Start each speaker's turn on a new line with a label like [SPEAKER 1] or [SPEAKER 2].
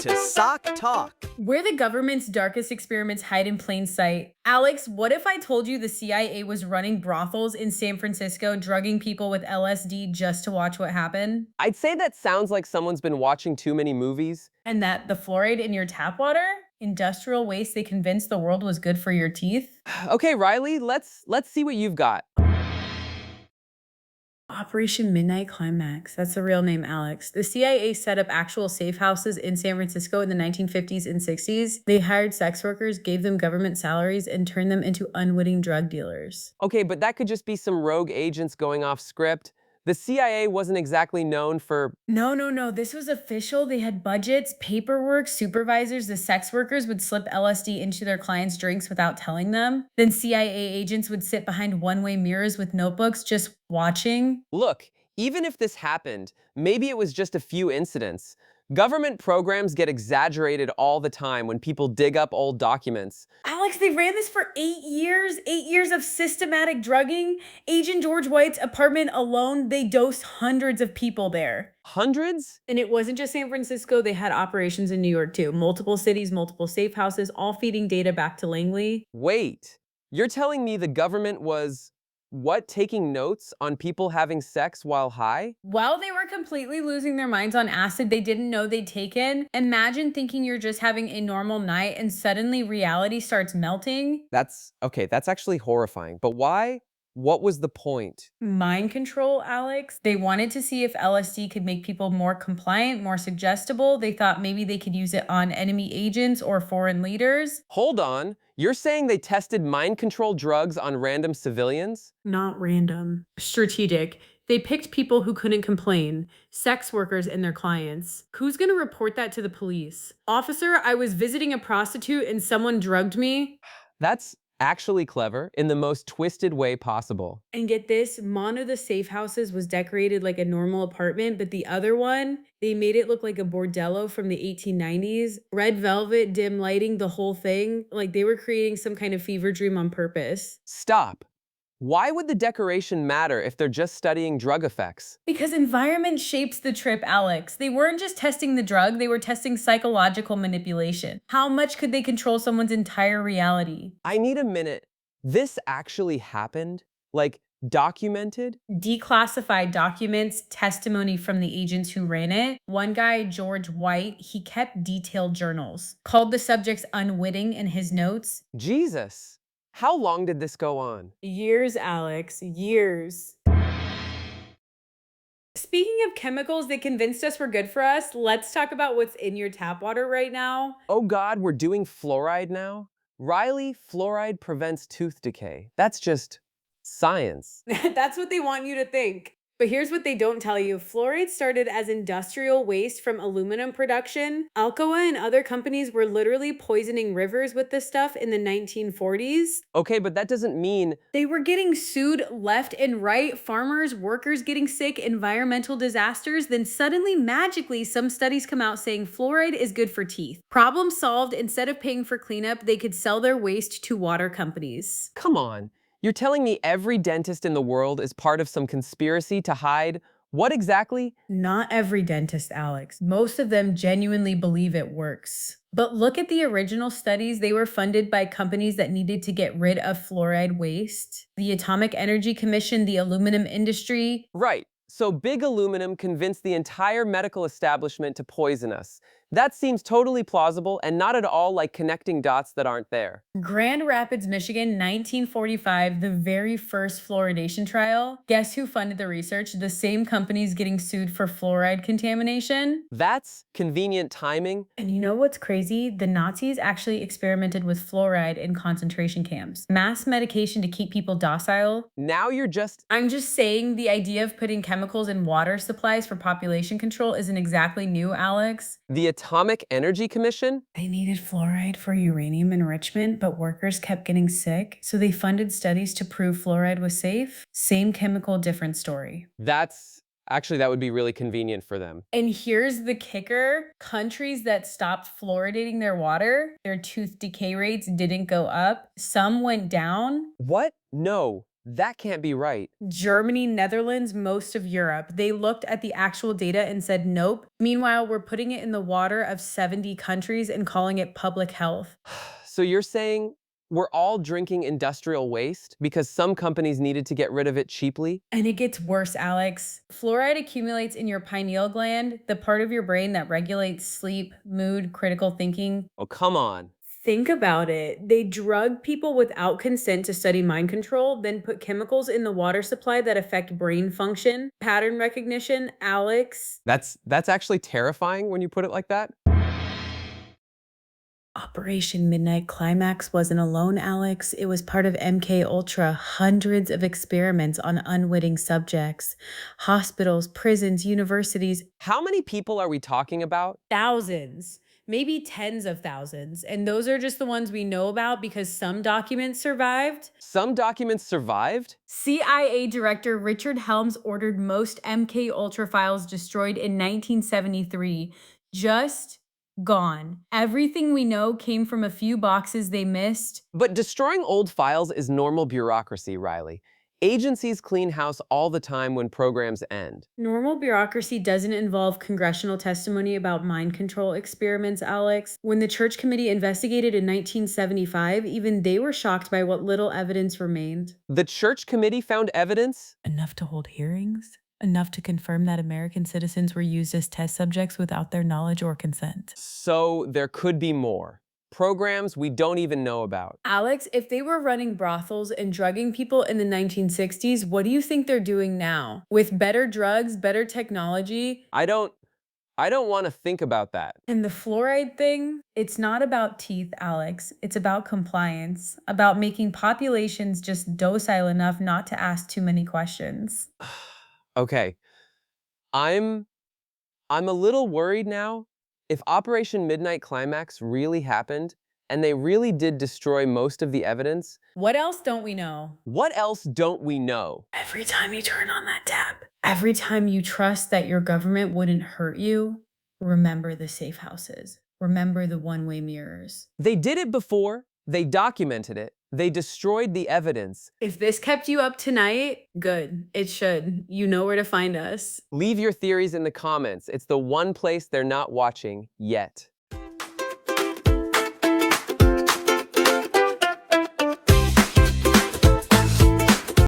[SPEAKER 1] to Sock Talk,
[SPEAKER 2] Where the government's darkest experiments hide in plain sight. Alex, what if I told you the CIA was running brothels in San Francisco, drugging people with LSD just to watch what happened?
[SPEAKER 3] I'd say that sounds like someone's been watching too many movies.
[SPEAKER 2] And that the fluoride in your tap water, industrial waste they convinced the world was good for your teeth?
[SPEAKER 3] Okay, Riley, let's see what you've got.
[SPEAKER 2] Operation Midnight Climax. That's the real name, Alex. The CIA set up actual safe houses in San Francisco in the 1950s and 60s. They hired sex workers, gave them government salaries, and turned them into unwitting drug dealers.
[SPEAKER 3] Okay, but that could just be some rogue agents going off script. The CIA wasn't exactly known for...
[SPEAKER 2] No. This was official. They had budgets, paperwork, supervisors. The sex workers would slip LSD into their clients' drinks without telling them. Then CIA agents would sit behind one-way mirrors with notebooks just watching.
[SPEAKER 3] Look, even if this happened, maybe it was just a few incidents. Government programs get exaggerated all the time when people dig up old documents.
[SPEAKER 2] Alex, they ran this for 8 years. 8 years of systematic drugging. Agent George White's apartment alone, they dosed hundreds of people there.
[SPEAKER 3] Hundreds?
[SPEAKER 2] And it wasn't just San Francisco. They had operations in New York too. Multiple cities, multiple safe houses, all feeding data back to Langley.
[SPEAKER 3] Wait, you're telling me the government was... what, taking notes on people having sex while high?
[SPEAKER 2] While they were completely losing their minds on acid they didn't know they'd taken, imagine thinking you're just having a normal night and suddenly reality starts melting.
[SPEAKER 3] That's actually horrifying. But why? What was the point?
[SPEAKER 2] Mind control, Alex. They wanted to see if LSD could make people more compliant, more suggestible. They thought maybe they could use it on enemy agents or foreign leaders.
[SPEAKER 3] Hold on, you're saying they tested mind control drugs on random civilians?
[SPEAKER 2] Not random. Strategic. They picked people who couldn't complain, sex workers and their clients. Who's gonna report that to the police? Officer, I was visiting a prostitute and someone drugged me.
[SPEAKER 3] That's actually clever in the most twisted way possible.
[SPEAKER 2] And get this, one of the safe houses was decorated like a normal apartment, but the other one, they made it look like a bordello from the 1890s. Red velvet, dim lighting, the whole thing. Like they were creating some kind of fever dream on purpose.
[SPEAKER 3] Stop. Why would the decoration matter if they're just studying drug effects?
[SPEAKER 2] Because environment shapes the trip, Alex. They weren't just testing the drug, they were testing psychological manipulation. How much could they control someone's entire reality?
[SPEAKER 3] I need a minute. This actually happened? Like, documented?
[SPEAKER 2] Declassified documents, testimony from the agents who ran it. One guy, George White, he kept detailed journals, called the subjects unwitting in his notes.
[SPEAKER 3] Jesus. How long did this go on?
[SPEAKER 2] Years, Alex, years. Speaking of chemicals that convinced us were good for us, let's talk about what's in your tap water right now.
[SPEAKER 3] Oh God, we're doing fluoride now? Riley, fluoride prevents tooth decay. That's just science.
[SPEAKER 2] That's what they want you to think. But here's what they don't tell you. Fluoride started as industrial waste from aluminum production. Alcoa and other companies were literally poisoning rivers with this stuff in the 1940s.
[SPEAKER 3] Okay, but that doesn't mean...
[SPEAKER 2] They were getting sued left and right, farmers, workers getting sick, environmental disasters. Then suddenly, magically, some studies come out saying fluoride is good for teeth. Problem solved. Instead of paying for cleanup, they could sell their waste to water companies.
[SPEAKER 3] Come on. You're telling me every dentist in the world is part of some conspiracy to hide what exactly?
[SPEAKER 2] Not every dentist, Alex. Most of them genuinely believe it works. But look at the original studies. They were funded by companies that needed to get rid of fluoride waste. The Atomic Energy Commission, the aluminum industry.
[SPEAKER 3] Right. So big aluminum convinced the entire medical establishment to poison us. That seems totally plausible and not at all like connecting dots that aren't there.
[SPEAKER 2] Grand Rapids, Michigan, 1945, the very first fluoridation trial. Guess who funded the research? The same companies getting sued for fluoride contamination.
[SPEAKER 3] That's convenient timing.
[SPEAKER 2] And you know what's crazy? The Nazis actually experimented with fluoride in concentration camps. Mass medication to keep people docile.
[SPEAKER 3] Now you're just...
[SPEAKER 2] I'm just saying the idea of putting chemicals in water supplies for population control isn't exactly new, Alex.
[SPEAKER 3] The Atomic Energy Commission?
[SPEAKER 2] They needed fluoride for uranium enrichment, but workers kept getting sick, so they funded studies to prove fluoride was safe. Same chemical, different story.
[SPEAKER 3] Actually, that would be really convenient for them.
[SPEAKER 2] And here's the kicker. Countries that stopped fluoridating their water, their tooth decay rates didn't go up. Some went down.
[SPEAKER 3] What? No. That can't be right.
[SPEAKER 2] Germany, Netherlands, most of Europe. They looked at the actual data and said, nope. Meanwhile, we're putting it in the water of 70 countries and calling it public health.
[SPEAKER 3] So you're saying we're all drinking industrial waste because some companies needed to get rid of it cheaply?
[SPEAKER 2] And it gets worse, Alex. Fluoride accumulates in your pineal gland, the part of your brain that regulates sleep, mood, critical thinking.
[SPEAKER 3] Oh, come on.
[SPEAKER 2] Think about it. They drug people without consent to study mind control, then put chemicals in the water supply that affect brain function, pattern recognition. Alex,
[SPEAKER 3] That's actually terrifying when you put it like that.
[SPEAKER 2] Operation Midnight Climax wasn't alone, Alex. It was part of MK Ultra, hundreds of experiments on unwitting subjects. Hospitals, prisons, universities,
[SPEAKER 3] How many people are we talking about?
[SPEAKER 2] thousands, maybe tens of thousands. And those are just the ones we know about because some documents survived.
[SPEAKER 3] Some documents survived?
[SPEAKER 2] CIA Director Richard Helms ordered most MK Ultra files destroyed in 1973. Just gone. Everything we know came from a few boxes they missed.
[SPEAKER 3] But destroying old files is normal bureaucracy, Riley. Agencies clean house all the time when programs end.
[SPEAKER 2] Normal bureaucracy doesn't involve congressional testimony about mind control experiments, Alex. When the Church Committee investigated in 1975, even they were shocked by what little evidence remained.
[SPEAKER 3] The Church Committee found evidence?
[SPEAKER 2] Enough to hold hearings? Enough to confirm that American citizens were used as test subjects without their knowledge or consent.
[SPEAKER 3] So there could be more. Programs we don't even know about.
[SPEAKER 2] Alex, if they were running brothels and drugging people in the 1960s, what do you think they're doing now? With better drugs, better technology,
[SPEAKER 3] I don't want to think about that.
[SPEAKER 2] and the fluoride thing, it's not about teeth, Alex. It's about compliance, about making populations just docile enough not to ask too many questions.
[SPEAKER 3] Okay. I'm a little worried now. If Operation Midnight Climax really happened, and they really did destroy most of the evidence,
[SPEAKER 2] What else don't we know?
[SPEAKER 3] what else don't we know?
[SPEAKER 2] Every time you turn on that tap, every time you trust that your government wouldn't hurt you, remember the safe houses. Remember the one-way mirrors.
[SPEAKER 3] They did it before, they documented it, they destroyed the evidence.
[SPEAKER 2] If this kept you up tonight, good. It should. You know where to find us.
[SPEAKER 3] Leave your theories in the comments. It's the one place they're not watching yet.